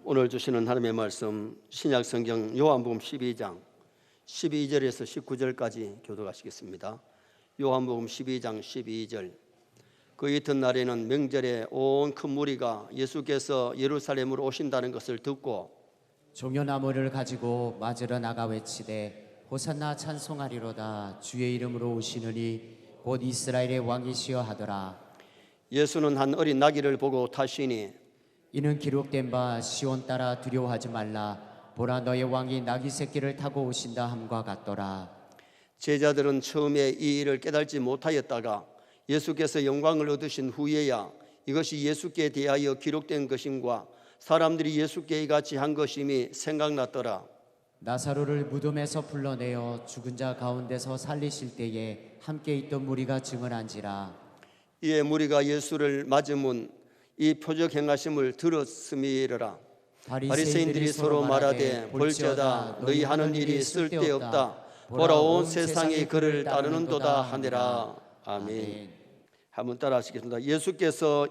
오늘 주시는 하나님의 말씀 신약 성경 요한복음 12장 12절에서 19절까지 교독하시겠습니다. 요한복음 12장 12절. 그 이튿날에는 명절에 온 큰 무리가 예수께서 예루살렘으로 오신다는 것을 듣고 종려나무를 가지고 맞으러 나가 외치되 호산나 찬송하리로다 주의 이름으로 오시느니 곧 이스라엘의 왕이시여 하더라. 예수는 한 어린 나귀를 보고 타시니 이는 기록된 바 시온 따라 두려워하지 말라 보라 너의 왕이 나귀 새끼를 타고 오신다 함과 같더라. 제자들은 처음에 이 일을 깨달지 못하였다가 예수께서 영광을 얻으신 후에야 이것이 예수께 대하여 기록된 것임과 사람들이 예수께 이같이 한 것임이 생각났더라. 나사로를 무덤에서 불러내어 죽은 자 가운데서 살리실 때에 함께 있던 무리가 증언한지라. 이에 무리가 예수를 맞으면 이 표적 행하심을 들었음이라. 바리새인들이 서로 말하되 볼지어다 너희 하는 일이 쓸데없다. 보라 온 세상이 그를 따르는도다 하니라. 아멘. 한번 따라하시겠습니다. 예수께서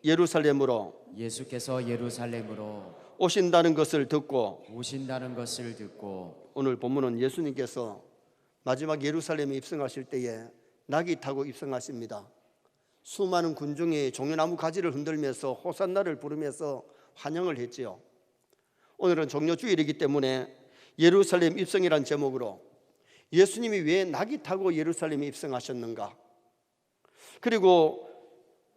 예루살렘으로 오신다는 것을 듣고 오늘 본문은 예수님께서 마지막 예루살렘에 입성하실 때에 나귀 타고 입성하십니다. 수많은 군중이 종려나무 가지를 흔들면서 호산나를 부르면서 환영을 했지요. 오늘은 종려주일이기 때문에 예루살렘 입성이란 제목으로 예수님이 왜 나귀 타고 예루살렘에 입성하셨는가, 그리고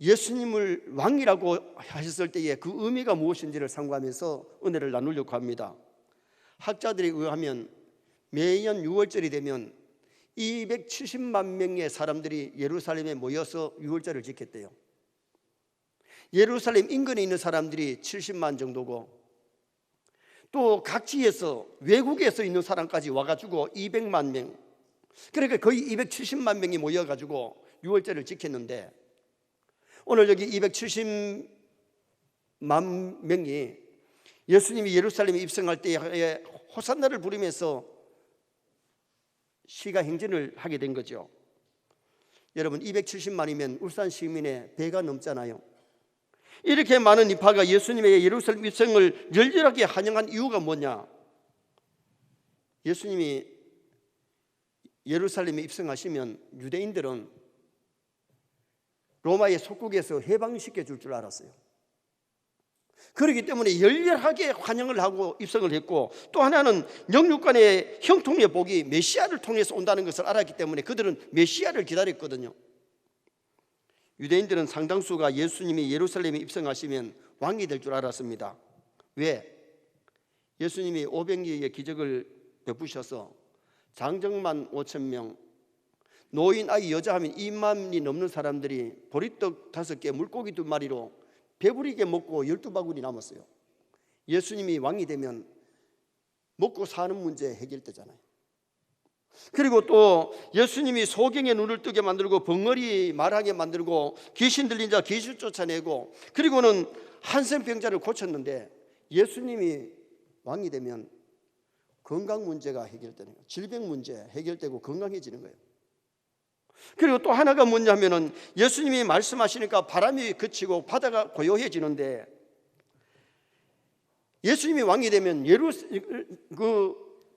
예수님을 왕이라고 하셨을 때에 그 의미가 무엇인지를 상고하면서 은혜를 나누려고 합니다. 학자들에 의하면 매년 6월절이 되면 270만 명의 사람들이 예루살렘에 모여서 6월절을 지켰대요. 예루살렘 인근에 있는 사람들이 70만 정도고 또 각지에서 외국에서 있는 사람까지 와가지고 200만 명, 그러니까 거의 270만 명이 모여가지고 6월절을 지켰는데 오늘 여기 270만 명이 예수님이 예루살렘에 입성할 때에 호산나를 부르면서 시가 행진을 하게 된 거죠. 여러분 270만이면 울산 시민의 배가 넘잖아요. 이렇게 많은 인파가 예수님의 예루살렘 입성을 열렬하게 환영한 이유가 뭐냐? 예수님이 예루살렘에 입성하시면 유대인들은 로마의 속국에서 해방시켜 줄 줄 알았어요. 그렇기 때문에 열렬하게 환영을 하고 입성을 했고, 또 하나는 영육간의 형통의 복이 메시아를 통해서 온다는 것을 알았기 때문에 그들은 메시아를 기다렸거든요. 유대인들은 상당수가 예수님이 예루살렘에 입성하시면 왕이 될 줄 알았습니다. 왜? 예수님이 500리의 기적을 베푸셔서 장정만 5,000명, 노인, 아이, 여자 하면 2만이 넘는 사람들이 보리떡 5개, 물고기 2마리로 배부리게 먹고 12바구니 남았어요. 예수님이 왕이 되면 먹고 사는 문제 해결되잖아요. 그리고 또 예수님이 소경의 눈을 뜨게 만들고 벙어리 말하게 만들고 귀신 들린 자 귀신 쫓아내고 그리고는 한센병자를 고쳤는데 예수님이 왕이 되면 건강 문제가 해결되는 거예요. 질병 문제 해결되고 건강해지는 거예요. 그리고 또 하나가 뭐냐면은 예수님이 말씀하시니까 바람이 그치고 바다가 고요해지는데 예수님이 왕이 되면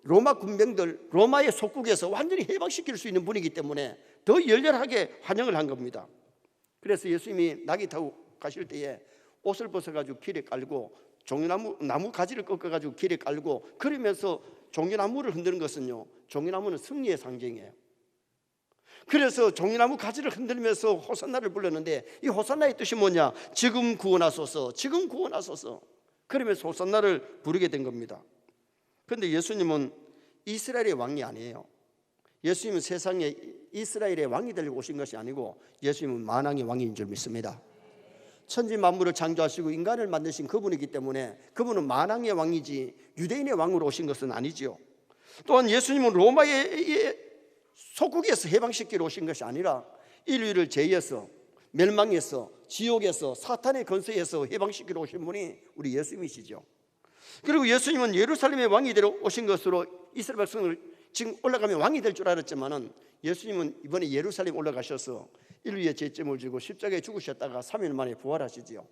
로마 군병들, 로마의 속국에서 완전히 해방시킬 수 있는 분이기 때문에 더 열렬하게 환영을 한 겁니다. 그래서 예수님이 나귀 타고 가실 때에 옷을 벗어가지고 길에 깔고 나무 가지를 꺾어가지고 길에 깔고 그러면서 종려나무를 흔드는 것은요, 종려나무는 승리의 상징이에요. 그래서 종려나무 가지를 흔들면서 호산나를 불렀는데 이 호산나의 뜻이 뭐냐? 지금 구원하소서, 지금 구원하소서. 그러면서 호산나를 부르게 된 겁니다. 그런데 예수님은 이스라엘의 왕이 아니에요. 예수님은 세상에 이스라엘의 왕이 되려고 오신 것이 아니고 예수님은 만왕의 왕인 줄 믿습니다. 천지 만물을 창조하시고 인간을 만드신 그분이기 때문에 그분은 만왕의 왕이지 유대인의 왕으로 오신 것은 아니지요. 또한 예수님은 로마의 속국에서 해방시키러 오신 것이 아니라 인류를 죄에서, 멸망에서, 지옥에서, 사탄의 권세에서 해방시키러 오신 분이 우리 예수님이시죠. 그리고 예수님은 예루살렘의 왕이 되러 오신 것으로 이스라엘 백성을 지금 올라가면 왕이 될 줄 알았지만은 예수님은 이번에 예루살렘 올라가셔서 인류의 죄점을 지고 십자가에 죽으셨다가 3일 만에 부활하시지요.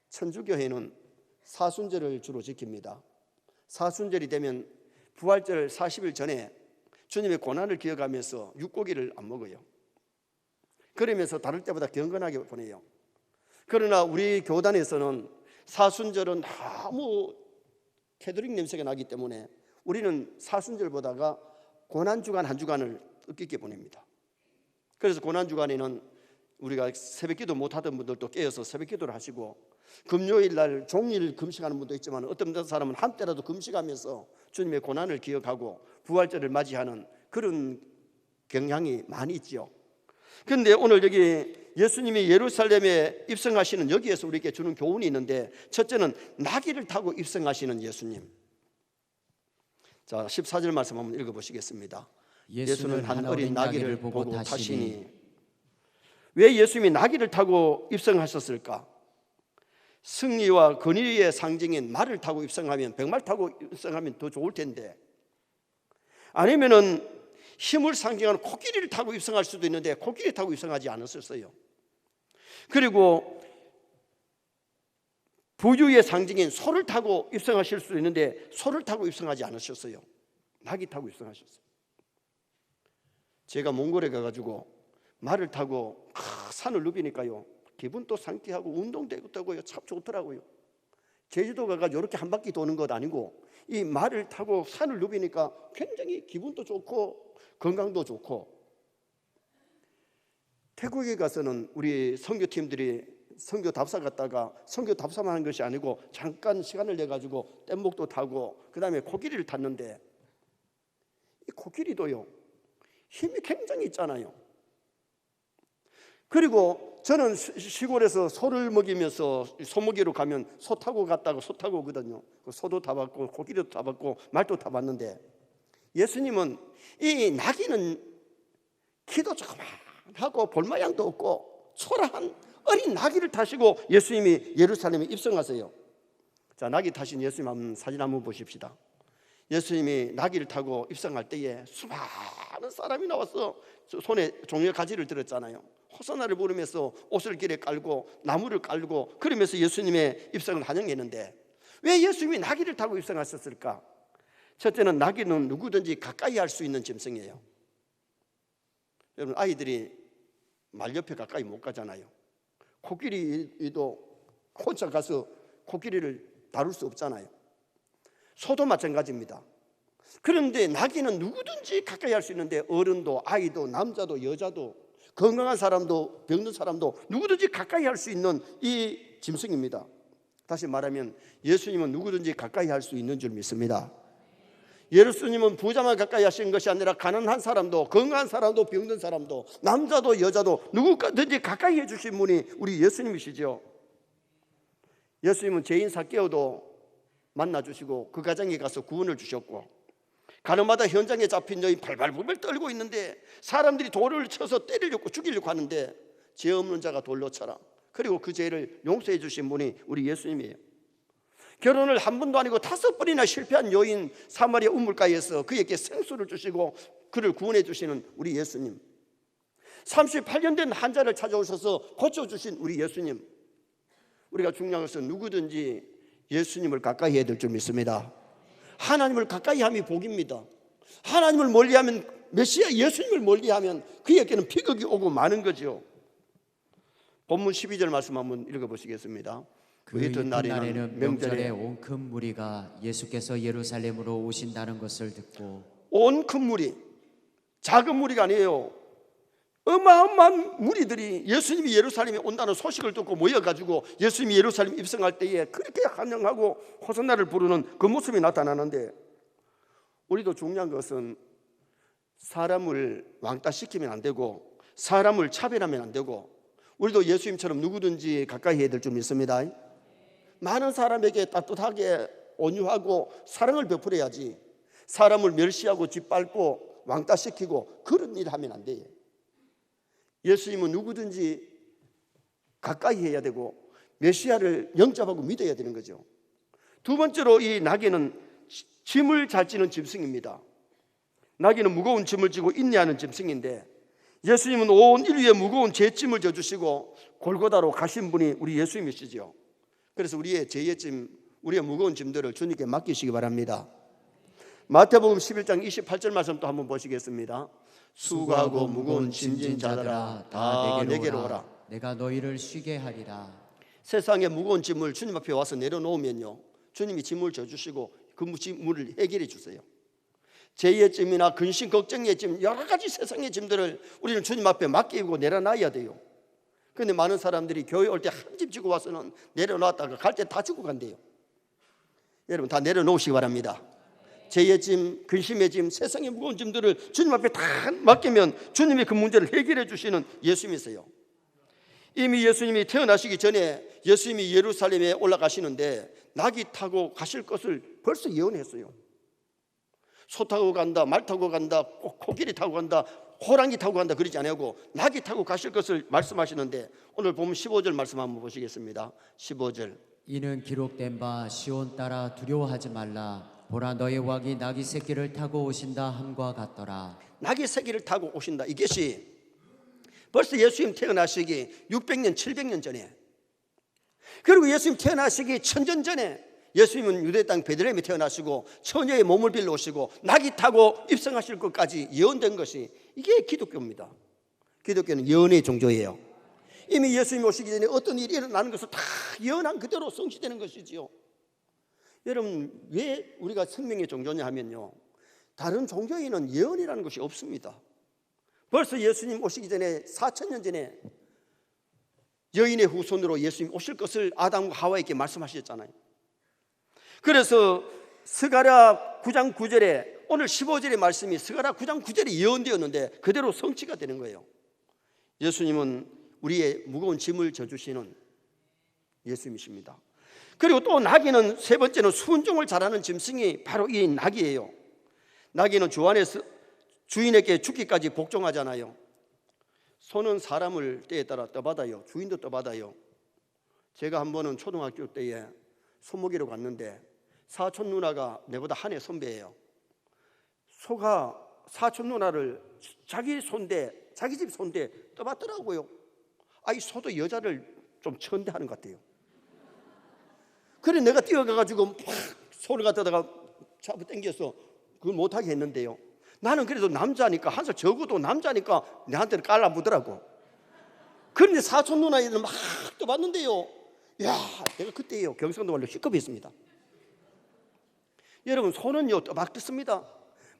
천주교회는 사순절을 주로 지킵니다. 사순절이 되면 부활절 40일 전에 주님의 고난을 기억하면서 육고기를 안 먹어요. 그러면서 다를 때보다 경건하게 보내요. 그러나 우리 교단에서는 사순절은 너무 캐토릭 냄새가 나기 때문에 우리는 사순절보다가 고난주간 한 주간을 뜻깊게 보냅니다. 그래서 고난주간에는 우리가 새벽기도 못하던 분들도 깨어서 새벽기도를 하시고, 금요일 날 종일 금식하는 분도 있지만 어떤 사람은 한때라도 금식하면서 주님의 고난을 기억하고 부활절을 맞이하는 그런 경향이 많이 있죠. 그런데 오늘 여기 예수님이 예루살렘에 입성하시는 여기에서 우리에게 주는 교훈이 있는데, 첫째는 나귀를 타고 입성하시는 예수님. 자, 14절 말씀 한번 읽어보시겠습니다. 예수는 한 어린 나귀를 보고 타시니. 왜 예수님이 나귀를 타고 입성하셨을까? 승리와 권위의 상징인 말을 타고 입성하면, 백말 타고 입성하면 더 좋을 텐데, 아니면은 힘을 상징하는 코끼리를 타고 입성할 수도 있는데 코끼리 타고 입성하지 않았었어요. 그리고 부유의 상징인 소를 타고 입성하실 수도 있는데 소를 타고 입성하지 않으셨어요. 나귀 타고 입성하셨어요. 제가 몽골에 가가지고 말을 타고 산을 누비니까요, 기분도 상쾌하고 운동되고요, 참 좋더라고요. 제주도 가가지고 이렇게 한 바퀴 도는 것 아니고 이 말을 타고 산을 누비니까 굉장히 기분도 좋고 건강도 좋고. 태국에 가서는 우리 선교팀들이 선교 답사 갔다가 선교 답사만 하는 것이 아니고 잠깐 시간을 내가지고 뗏목도 타고 그 다음에 코끼리를 탔는데, 이 코끼리도요 힘이 굉장히 있잖아요. 그리고 저는 시골에서 소를 먹이면서 소먹이로 가면 소 타고 갔다가 소 타고 오거든요. 소도 타봤고 코끼리도 타봤고 말도 타봤는데, 예수님은 이 나귀는 키도 조그만하고 볼모양도 없고 초라한 어린 나귀를 타시고 예수님이 예루살렘에 입성하세요. 자, 나귀 타신 예수님 한번 사진 한번 보십시다. 예수님이 나귀를 타고 입성할 때에 수많은 사람이 나와서 손에 종려 가지를 들었잖아요. 호산나를 부르면서 옷을 길에 깔고 나무를 깔고 그러면서 예수님의 입성을 환영했는데, 왜 예수님이 나귀를 타고 입성하셨을까? 첫째는 나귀는 누구든지 가까이 할 수 있는 짐승이에요. 여러분, 아이들이 말 옆에 가까이 못 가잖아요. 코끼리도 혼자 가서 코끼리를 다룰 수 없잖아요. 소도 마찬가지입니다. 그런데 나귀는 누구든지 가까이 할 수 있는데, 어른도 아이도 남자도 여자도 건강한 사람도 병든 사람도 누구든지 가까이 할 수 있는 이 짐승입니다. 다시 말하면 예수님은 누구든지 가까이 할 수 있는 줄 믿습니다. 예수님은 부자만 가까이 하시는 것이 아니라 가난한 사람도 건강한 사람도 병든 사람도 남자도 여자도 누구든지 가까이 해주신 분이 우리 예수님이시죠. 예수님은 죄인 삭개오도 만나주시고 그 가정에 가서 구원을 주셨고, 가늠하다 현장에 잡힌 여인 발발불발 떨고 있는데 사람들이 돌을 쳐서 때리려고 죽이려고 하는데 죄 없는 자가 돌로 쳐라, 그리고 그 죄를 용서해 주신 분이 우리 예수님이에요. 결혼을 한 번도 아니고 5번이나 실패한 여인 사마리아 우물가에서 그에게 생수를 주시고 그를 구원해 주시는 우리 예수님, 38년 된 환자를 찾아오셔서 고쳐주신 우리 예수님. 우리가 중요한 것은 누구든지 예수님을 가까이 해야 될 줄 믿습니다. 하나님을 가까이 함이 복입니다. 하나님을 멀리하면, 메시아 예수님을 멀리하면 그에게는 비극이 오고 마는 거죠. 본문 12절 말씀 한번 읽어보시겠습니다. 그 이튿날에는 명절에 온 큰 무리가 예수께서 예루살렘으로 오신다는 것을 듣고, 온 큰 무리, 작은 무리가 아니에요. 어마어마한 무리들이 예수님이 예루살렘에 온다는 소식을 듣고 모여가지고 예수님이 예루살렘 입성할 때에 그렇게 환영하고 호산나를 부르는 그 모습이 나타나는데, 우리도 중요한 것은 사람을 왕따시키면 안 되고 사람을 차별하면 안 되고, 우리도 예수님처럼 누구든지 가까이 해야 될 줄 믿습니다. 많은 사람에게 따뜻하게 온유하고 사랑을 베풀어야지, 사람을 멸시하고 짓밟고 왕따시키고 그런 일을 하면 안 돼요. 예수님은 누구든지 가까이 해야 되고 메시아를 영접하고 믿어야 되는 거죠. 두 번째로, 이 나귀는 짐을 잘 지는 짐승입니다. 나귀는 무거운 짐을 지고 인내하는 짐승인데, 예수님은 온 인류의 무거운 죄짐을 져주시고 골고다로 가신 분이 우리 예수님이시죠. 그래서 우리의 죄의 짐 우리의 무거운 짐들을 주님께 맡기시기 바랍니다. 마태복음 11장 28절 말씀 또 한번 보시겠습니다. 수고하고 무거운 짐진 자들아 다 내게로 오라. 내가 너희를 쉬게 하리라. 세상의 무거운 짐을 주님 앞에 와서 내려놓으면요, 주님이 짐을 져주시고 그 짐을 해결해 주세요. 죄의 짐이나 근심, 걱정의 짐, 여러 가지 세상의 짐들을 우리는 주님 앞에 맡기고 내려놔야 돼요. 그런데 많은 사람들이 교회 올 때 한 짐 지고 와서는 내려놨다가 갈 때 다 지고 간대요. 여러분 다 내려놓으시기 바랍니다. 죄의 짐, 근심의 짐, 세상의 무거운 짐들을 주님 앞에 다 맡기면 주님이 그 문제를 해결해 주시는 예수님이세요. 이미 예수님이 태어나시기 전에 예수님이 예루살렘에 올라가시는데 낙이 타고 가실 것을 벌써 예언했어요. 소 타고 간다, 말 타고 간다, 코끼리 타고 간다, 호랑이 타고 간다 그러지 않고 낙이 타고 가실 것을 말씀하시는데, 오늘 보면 15절 말씀 한번 보시겠습니다. 15절. 이는 기록된 바 시온 따라 두려워하지 말라. 보라 너의 왕이 나귀 새끼를 타고 오신다 함과 같더라. 나귀 새끼를 타고 오신다. 이것이 벌써 예수님 태어나시기 600년 700년 전에, 그리고 예수님 태어나시기 천전 전에 예수님은 유대 땅 베들레헴에 태어나시고 처녀의 몸을 빌려 오시고 나귀 타고 입성하실 것까지 예언된 것이, 이게 기독교입니다. 기독교는 예언의 종교예요. 이미 예수님이 오시기 전에 어떤 일이 일어나는 것을 다 예언한 그대로 성취되는 것이지요. 여러분 왜 우리가 생명의 종교냐 하면요, 다른 종교에는 예언이라는 것이 없습니다. 벌써 예수님 오시기 전에 4,000년 전에 여인의 후손으로 예수님 오실 것을 아담과 하와에게 말씀하셨잖아요. 그래서 스가랴 9장 9절에 오늘 15절의 말씀이 스가랴 9장 9절에 예언되었는데 그대로 성취가 되는 거예요. 예수님은 우리의 무거운 짐을 져주시는 예수님이십니다. 그리고 또 나귀는, 세 번째는 순종을 잘하는 짐승이 바로 이 나귀예요. 나귀는 주 안에서 주인에게 죽기까지 복종하잖아요. 소는 사람을 때에 따라 떠받아요. 주인도 떠받아요. 제가 한 번은 초등학교 때에 소목이로 갔는데 사촌 누나가 내보다 한 해 선배예요. 소가 사촌 누나를 자기 집 손대 떠받더라고요. 이 소도 여자를 좀 천대하는 것 같아요. 그래 내가 뛰어가가지고 막 소를 갖다가 잡아 당겨서 그걸 못하게 했는데요, 나는 그래도 남자니까, 한 살 적어도 남자니까 내한테는 깔라붙더라고. 그런데 사촌 누나애들은 막 떠봤는데요, 야, 내가 그때요 경상도 말로 C급이었습니다. 여러분 소는요 떠받습니다.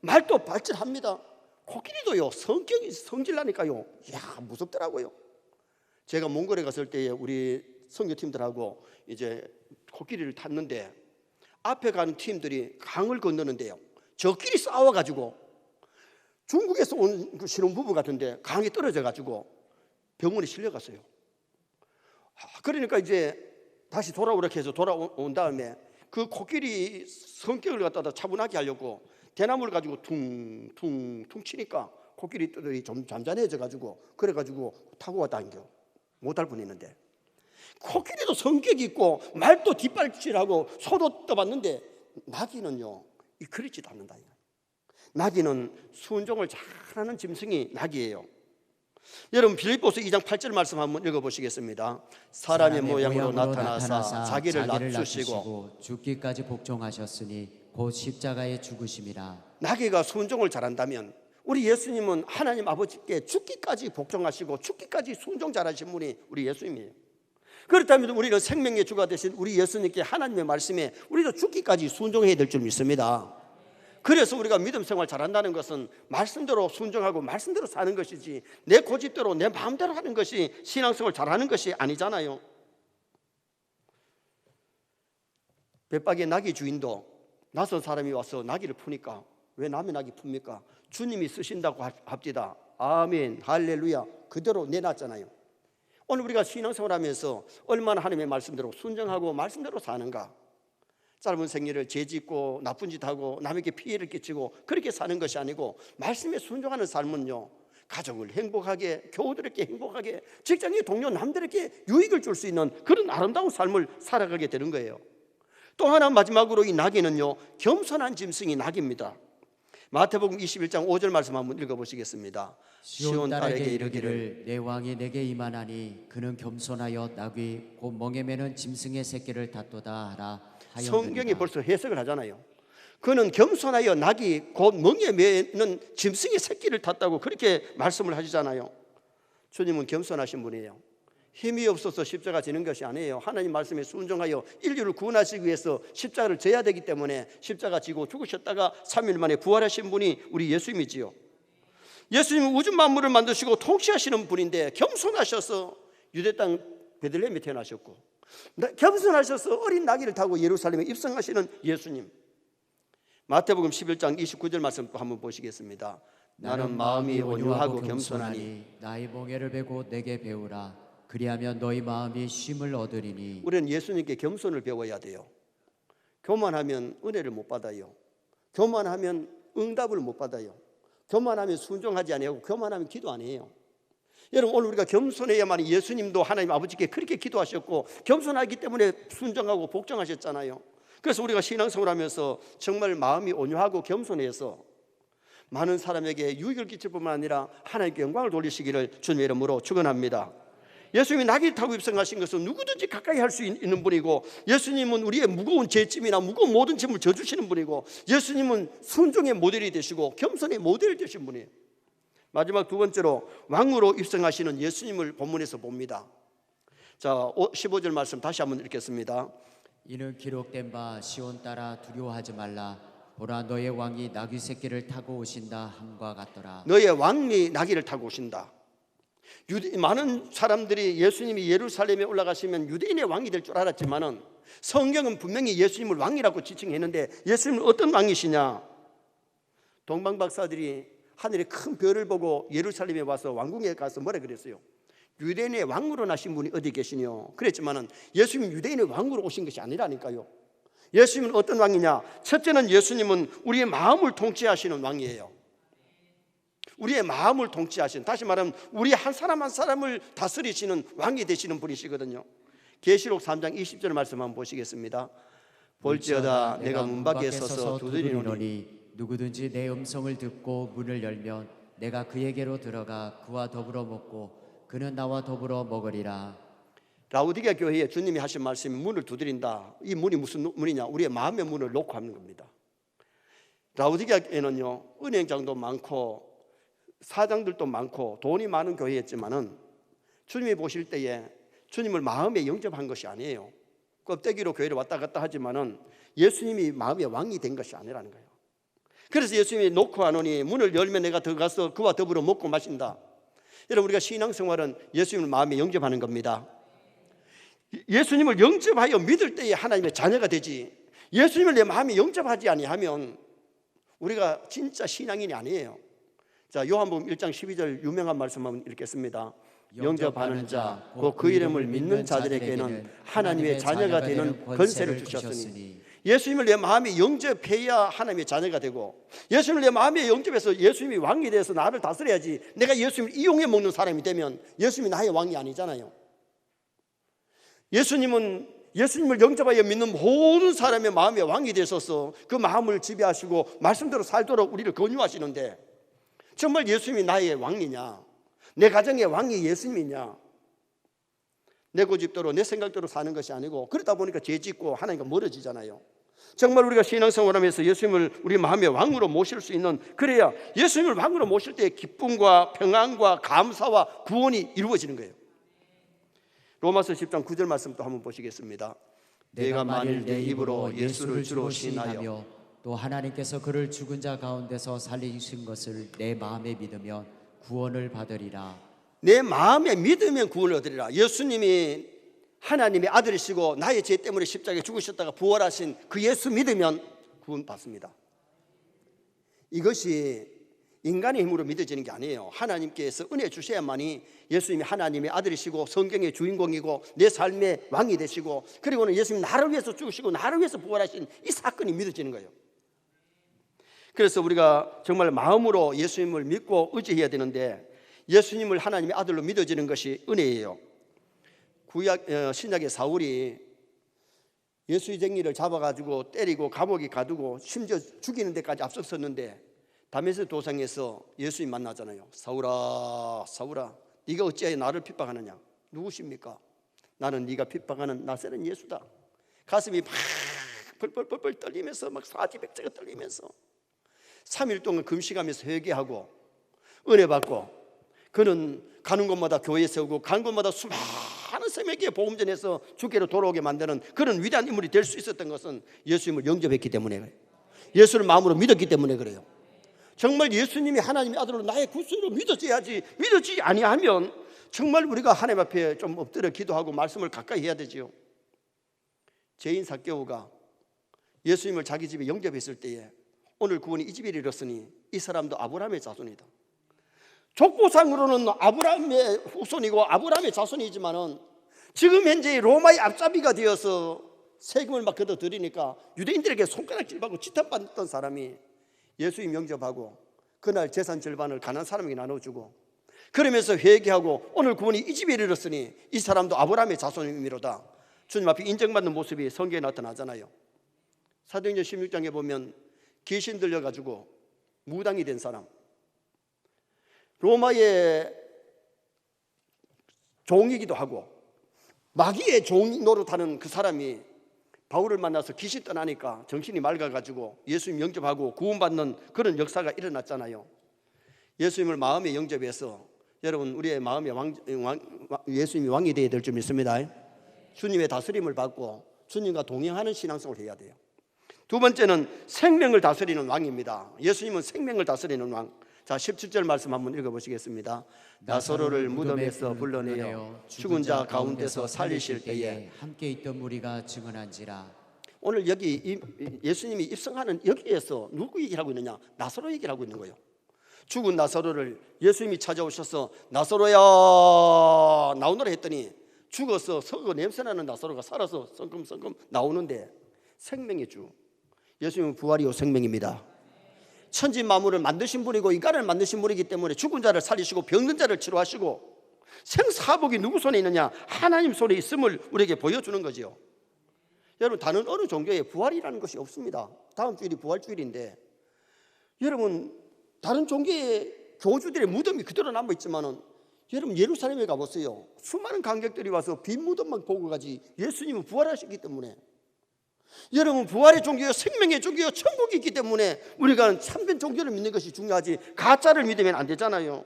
말도 발질합니다. 코끼리도요 성격이 성질나니까요, 야 무섭더라고요. 제가 몽골에 갔을 때에 우리 선교팀들하고 이제 코끼리를 탔는데 앞에 가는 팀들이 강을 건너는데요, 저끼리 싸워가지고 중국에서 온 그 신혼부부 같은데 강에 떨어져가지고 병원에 실려갔어요. 그러니까 이제 다시 돌아오라 해서 돌아온 다음에 그 코끼리 성격을 갖다가 차분하게 하려고 대나무를 가지고 퉁퉁퉁 치니까 코끼리들이 좀 잠잠해져가지고 그래가지고 타고 왔다는겨. 못할 뻔했는데, 코끼리도 성격이 있고 말도 뒷발질하고 소도 떠봤는데 나귀는요 그렇지도 않는다. 나귀는 순종을 잘하는 짐승이 나귀예요. 여러분 빌립보서 2장 8절 말씀 한번 읽어보시겠습니다. 사람의 모양으로 나타나사 자기를 낮추시고 죽기까지 복종하셨으니 곧 십자가에 죽으심이라. 나귀가 순종을 잘한다면 우리 예수님은 하나님 아버지께 죽기까지 복종하시고 죽기까지 순종 잘하신 분이 우리 예수님이에요. 그렇다면 우리는 생명의 주가 되신 우리 예수님께 하나님의 말씀에 우리도 죽기까지 순종해야 될 줄 믿습니다. 그래서 우리가 믿음 생활 잘한다는 것은 말씀대로 순종하고 말씀대로 사는 것이지 내 고집대로 내 마음대로 하는 것이 신앙생활 잘하는 것이 아니잖아요. 벳박의 나귀 주인도 낯선 사람이 와서 나귀를 푸니까, 왜 남의 나귀 풉니까? 주님이 쓰신다고 합디다. 아멘 할렐루야 그대로 내놨잖아요. 오늘 우리가 신앙생활 하면서 얼마나 하나님의 말씀대로 순종하고 말씀대로 사는가. 짧은 생일을 죄짓고 나쁜 짓 하고 남에게 피해를 끼치고 그렇게 사는 것이 아니고, 말씀에 순종하는 삶은요 가족을 행복하게, 교우들에게 행복하게, 직장의 동료 남들에게 유익을 줄 수 있는 그런 아름다운 삶을 살아가게 되는 거예요. 또 하나 마지막으로 이 나귀는요 겸손한 짐승이 나귀입니다. 마태복음 21장 5절 말씀 한번 읽어보시겠습니다. 시온 딸에게 이르기를 내 왕이 내게 임하나니 그는 겸손하여 나귀 곧 멍에 매는 짐승의 새끼를 탔도다 하라. 성경이 벌써 해석을 하잖아요. 그는 겸손하여 낙이 곧 멍에 매는 짐승의 새끼를 탔다고 그렇게 말씀을 하시잖아요. 주님은 겸손하신 분이에요. 힘이 없어서 십자가 지는 것이 아니에요. 하나님 말씀에 순종하여 인류를 구원하시기 위해서 십자가를 져야 되기 때문에 십자가 지고 죽으셨다가 3일 만에 부활하신 분이 우리 예수님이지요. 예수님은 우주 만물을 만드시고 통치하시는 분인데 겸손하셔서 유대 땅 베들레헴에 태어나셨고, 겸손하셔서 어린 나귀를 타고 예루살렘에 입성하시는 예수님. 마태복음 11장 29절 말씀 또 한번 보시겠습니다. 나는 마음이 온유하고 겸손하니 나의 멍에를 베고 내게 배우라. 그리하면 너희 마음이 쉼을 얻으리니. 우리는 예수님께 겸손을 배워야 돼요. 교만하면 은혜를 못 받아요. 교만하면 응답을 못 받아요. 교만하면 순종하지 아니하고 교만하면 기도 안 해요. 여러분, 오늘 우리가 겸손해야만 예수님도 하나님 아버지께 그렇게 기도하셨고 겸손하기 때문에 순종하고 복종하셨잖아요. 그래서 우리가 신앙생활을 하면서 정말 마음이 온유하고 겸손해서 많은 사람에게 유익을 끼칠 뿐만 아니라 하나님께 영광을 돌리시기를 주님의 이름으로 축원합니다. 예수님이 나귀를 타고 입성하신 것은 누구든지 가까이 할 수 있는 분이고, 예수님은 우리의 무거운 죄짐이나 무거운 모든 짐을 져주시는 분이고, 예수님은 순종의 모델이 되시고 겸손의 모델이 되신 분이에요. 마지막 두 번째로 왕으로 입성하시는 예수님을 본문에서 봅니다. 자, 15절 말씀 다시 한번 읽겠습니다. 이는 기록된 바 시온 따라 두려워하지 말라. 보라, 너의 왕이 나귀 새끼를 타고 오신다 함과 같더라. 너의 왕이 나귀를 타고 오신다. 많은 사람들이 예수님이 예루살렘에 올라가시면 유대인의 왕이 될 줄 알았지만은 성경은 분명히 예수님을 왕이라고 지칭했는데, 예수님은 어떤 왕이시냐? 동방박사들이 하늘에 큰 별을 보고 예루살렘에 와서 왕궁에 가서 뭐라 그랬어요? 유대인의 왕으로 나신 분이 어디 계시뇨? 그랬지만은 예수님은 유대인의 왕으로 오신 것이 아니라니까요. 예수님은 어떤 왕이냐? 첫째는 예수님은 우리의 마음을 통치하시는 왕이에요. 우리의 마음을 통치하시는, 다시 말하면 우리 한 사람 한 사람을 다스리시는 왕이 되시는 분이시거든요. 계시록 3장 20절 말씀 한번 보시겠습니다. 볼지어다 내가 문 밖에 서서 두드리노니 누구든지 내 음성을 듣고 문을 열면 내가 그에게로 들어가 그와 더불어 먹고 그는 나와 더불어 먹으리라. 라우디게아 교회에 주님이 하신 말씀이 문을 두드린다. 이 문이 무슨 문이냐? 우리의 마음의 문을 놓고 하는 겁니다. 라우디게아에는요, 은행장도 많고 사장들도 많고 돈이 많은 교회였지만은 주님이 보실 때에 주님을 마음에 영접한 것이 아니에요. 껍데기로 교회를 왔다 갔다 하지만은 예수님이 마음의 왕이 된 것이 아니라는 거예요. 그래서 예수님이 놓고 하노니 문을 열면 내가 들어가서 그와 더불어 먹고 마신다. 여러분, 우리가 신앙생활은 예수님을 마음에 영접하는 겁니다. 예수님을 영접하여 믿을 때에 하나님의 자녀가 되지, 예수님을 내 마음에 영접하지 아니하면 우리가 진짜 신앙인이 아니에요. 자, 요한복음 1장 12절 유명한 말씀 한번 읽겠습니다. 영접하는 자, 곧 그 이름을 믿는 자들에게는 하나님의 자녀가 되는 권세를 주셨으니, 예수님을 내 마음에 영접해야 하나님의 자녀가 되고, 예수님을 내 마음에 영접해서 예수님이 왕이 돼서 나를 다스려야지, 내가 예수님을 이용해 먹는 사람이 되면 예수님이 나의 왕이 아니잖아요. 예수님을 영접하여 믿는 모든 사람의 마음의 왕이 되셔서 그 마음을 지배하시고 말씀대로 살도록 우리를 권유하시는데, 정말 예수님이 나의 왕이냐? 내 가정의 왕이 예수님이냐? 내 고집대로 내 생각대로 사는 것이 아니고, 그러다 보니까 죄 짓고 하나님과 멀어지잖아요. 정말 우리가 신앙생활하면서 예수님을 우리 마음의 왕으로 모실 수 있는, 그래야 예수님을 왕으로 모실 때 기쁨과 평안과 감사와 구원이 이루어지는 거예요. 로마서 10장 9절 말씀 또 한번 보시겠습니다. 내가 만일 내 입으로 예수를 주로 시인하여 또 하나님께서 그를 죽은 자 가운데서 살리신 것을 내 마음에 믿으면 구원을 받으리라. 내 마음에 믿으면 구원을 얻으리라. 예수님이 하나님의 아들이시고 나의 죄 때문에 십자가에 죽으셨다가 부활하신 그 예수 믿으면 구원 받습니다. 이것이 인간의 힘으로 믿어지는 게 아니에요. 하나님께서 은혜 주셔야만이 예수님이 하나님의 아들이시고 성경의 주인공이고 내 삶의 왕이 되시고, 그리고는 예수님이 나를 위해서 죽으시고 나를 위해서 부활하신 이 사건이 믿어지는 거예요. 그래서 우리가 정말 마음으로 예수님을 믿고 의지해야 되는데, 예수님을 하나님의 아들로 믿어지는 것이 은혜예요. 신약의 사울이 예수쟁이를 잡아가지고 때리고 감옥에 가두고 심지어 죽이는 데까지 앞섰었는데, 다메섹 도상에서 예수님 만나잖아요. 사울아, 사울아, 네가 어찌하여 나를 핍박하느냐? 누구십니까? 나는 네가 핍박하는 나사렛 예수다. 가슴이 막 펄펄펄펄 떨리면서 막 사지백제가 떨리면서 3일 동안 금식하면서 회개하고 은혜 받고, 그는 가는 곳마다 교회 세우고 가는 곳마다 수많은 세명에게 복음 전해서 주께로 돌아오게 만드는 그런 위대한 인물이 될 수 있었던 것은 예수님을 영접했기 때문에 그래요. 예수를 마음으로 믿었기 때문에 그래요. 정말 예수님이 하나님의 아들로 나의 구주로 믿어져야지, 믿어지지 아니하면 정말 우리가 하나님 앞에 좀 엎드려 기도하고 말씀을 가까이 해야 되지요. 죄인 삭개오가 예수님을 자기 집에 영접했을 때에 오늘 구원이 이 집에 이르렀으니 이 사람도 아브라함의 자손이다. 족보상으로는 아브라함의 후손이고 아브라함의 자손이지만은 지금 현재 로마의 앞잡이가 되어서 세금을 막 걷어들이니까 유대인들에게 손가락질 받고 지탄받던 사람이 예수님 영접하고 그날 재산 절반을 가난한 사람에게 나눠주고 그러면서 회개하고 오늘 구원이 이 집에 이르렀으니 이 사람도 아브라함의 자손이미로다. 주님 앞에 인정받는 모습이 성경에 나타나잖아요. 사도행전 16장에 보면 귀신 들려가지고 무당이 된 사람, 로마의 종이기도 하고 마귀의 종 노릇하는 그 사람이 바울을 만나서 귀신 떠나니까 정신이 맑아가지고 예수님 영접하고 구원받는 그런 역사가 일어났잖아요. 예수님을 마음에 영접해서 여러분 우리의 마음에 예수님이 왕이 되어야 될 줄 믿습니다. 주님의 다스림을 받고 주님과 동행하는 신앙생활을 해야 돼요. 두 번째는 생명을 다스리는 왕입니다. 예수님은 생명을 다스리는 왕. 자, 17절 말씀 한번 읽어보시겠습니다. 나사로를 무덤에서 불러내어 죽은 자 가운데서 살리실 때에 함께 있던 무리가 증언한지라. 오늘 여기 예수님이 입성하는 여기에서 누구 얘기를 하고 있느냐? 나사로 얘기를 하고 있는 거예요. 죽은 나사로를 예수님이 찾아오셔서 나사로야 나오너라 했더니 죽어서 썩어 냄새나는 나사로가 살아서 성큼성큼 나오는데 생명의 주 예수님은 부활이요 생명입니다. 천지 만물을 만드신 분이고 인간을 만드신 분이기 때문에 죽은 자를 살리시고 병든 자를 치료하시고 생사복이 누구 손에 있느냐? 하나님 손에 있음을 우리에게 보여주는 거죠. 여러분 다른 어느 종교에 부활이라는 것이 없습니다. 다음 주일이 부활주일인데 여러분 다른 종교의 교주들의 무덤이 그대로 남아있지만은 여러분 예루살렘에 가보세요. 수많은 관객들이 와서 빈 무덤만 보고 가지 예수님은 부활하셨기 때문에 여러분 부활의 종교요 생명의 종교요 천국이 있기 때문에 우리가 참된 종교를 믿는 것이 중요하지 가짜를 믿으면 안 되잖아요.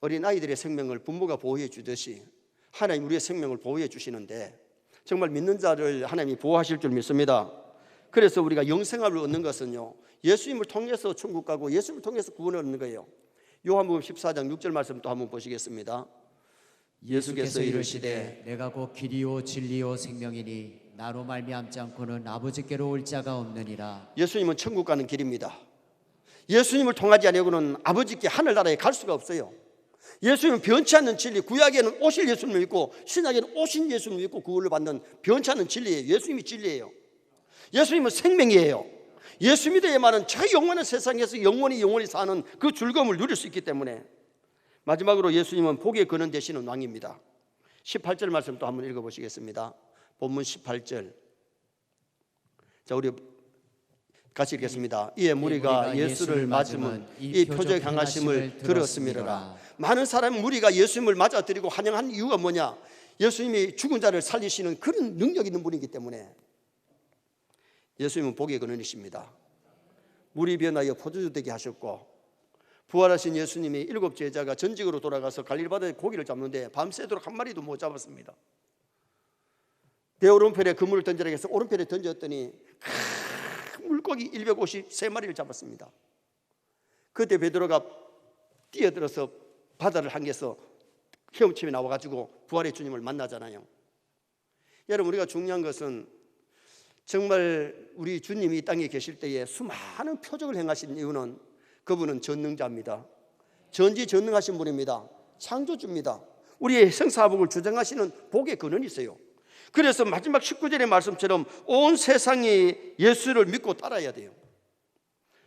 어린아이들의 생명을 부모가 보호해 주듯이 하나님 우리의 생명을 보호해 주시는데 정말 믿는 자를 하나님이 보호하실 줄 믿습니다. 그래서 우리가 영생을 얻는 것은요 예수님을 통해서 천국 가고 예수님을 통해서 구원을 얻는 거예요. 요한복음 14장 6절 말씀 또 한번 보시겠습니다. 예수께서 이르시되 내가 곧 길이요 진리요 생명이니 나로 말미암지 않고는 아버지께로 올 자가 없느니라. 예수님은 천국 가는 길입니다. 예수님을 통하지 아니하고는 아버지께 하늘나라에 갈 수가 없어요. 예수님은 변치 않는 진리, 구약에는 오실 예수님을 믿고 신약에는 오신 예수님을 믿고 구원을 받는 변치 않는 진리예요. 예수님이 진리예요. 예수님은 생명이에요. 예수 믿어야만은 저 영원한 세상에서 영원히 사는 그 즐거움을 누릴 수 있기 때문에 마지막으로 예수님은 복의 근원 되시는 왕입니다. 18절 말씀 또 한번 읽어보시겠습니다. 본문 18절. 자, 우리 같이 읽겠습니다. 이에 무리가 예수를 맞으면 이 표적 행하심을 들었음이라. 많은 사람 무리가 예수님을 맞아들이고 환영한 이유가 뭐냐? 예수님이 죽은 자를 살리시는 그런 능력 있는 분이기 때문에. 예수님은 복의 근원이십니다. 물이 변하여 포도주 되게 하셨고 부활하신 예수님이 7 제자가 전직으로 돌아가서 갈릴리 바다에 고기를 잡는데 밤새도록 한 마리도 못 잡았습니다. 내 오른편에 그물을 던지라 해서 오른편에 던졌더니 큰 물고기 153마리를 잡았습니다. 그때 베드로가 뛰어들어서 바다를 향해서 헤엄치며 나와가지고 부활의 주님을 만나잖아요. 여러분 우리가 중요한 것은 정말 우리 주님이 이 땅에 계실 때에 수많은 표적을 행하신 이유는 그분은 전능자입니다. 전지전능하신 분입니다. 창조주입니다. 우리의 생사복을 주장하시는 복의 근원이세요. 그래서 마지막 19절의 말씀처럼 온 세상이 예수를 믿고 따라야 돼요.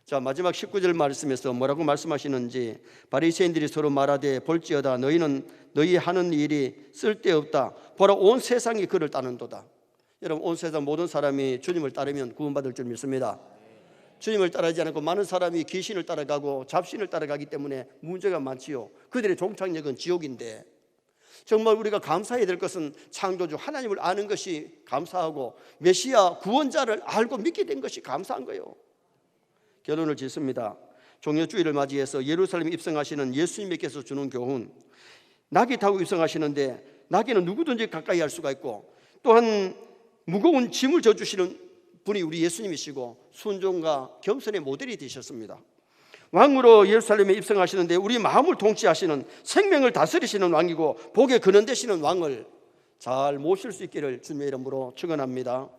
자, 마지막 19절 말씀에서 뭐라고 말씀하시는지 바리새인들이 서로 말하되 볼지어다 너희는 너희 하는 일이 쓸데없다. 보라 온 세상이 그를 따른도다. 여러분 온 세상 모든 사람이 주님을 따르면 구원받을 줄 믿습니다. 주님을 따르지 않고 많은 사람이 귀신을 따라가고 잡신을 따라가기 때문에 문제가 많지요. 그들의 종착역은 지옥인데 정말 우리가 감사해야 될 것은 창조주 하나님을 아는 것이 감사하고 메시아 구원자를 알고 믿게 된 것이 감사한 거예요. 결론을 짓습니다. 종려주의를 맞이해서 예루살렘에 입성하시는 예수님께서 주는 교훈, 낙이 타고 입성하시는데 낙에는 누구든지 가까이 할 수가 있고, 또한 무거운 짐을 져주시는 분이 우리 예수님이시고 순종과 겸손의 모델이 되셨습니다. 왕으로 예루살렘에 입성하시는데 우리 마음을 통치하시는, 생명을 다스리시는 왕이고 복에 근원되시는 왕을 잘 모실 수 있기를 주님의 이름으로 축원합니다.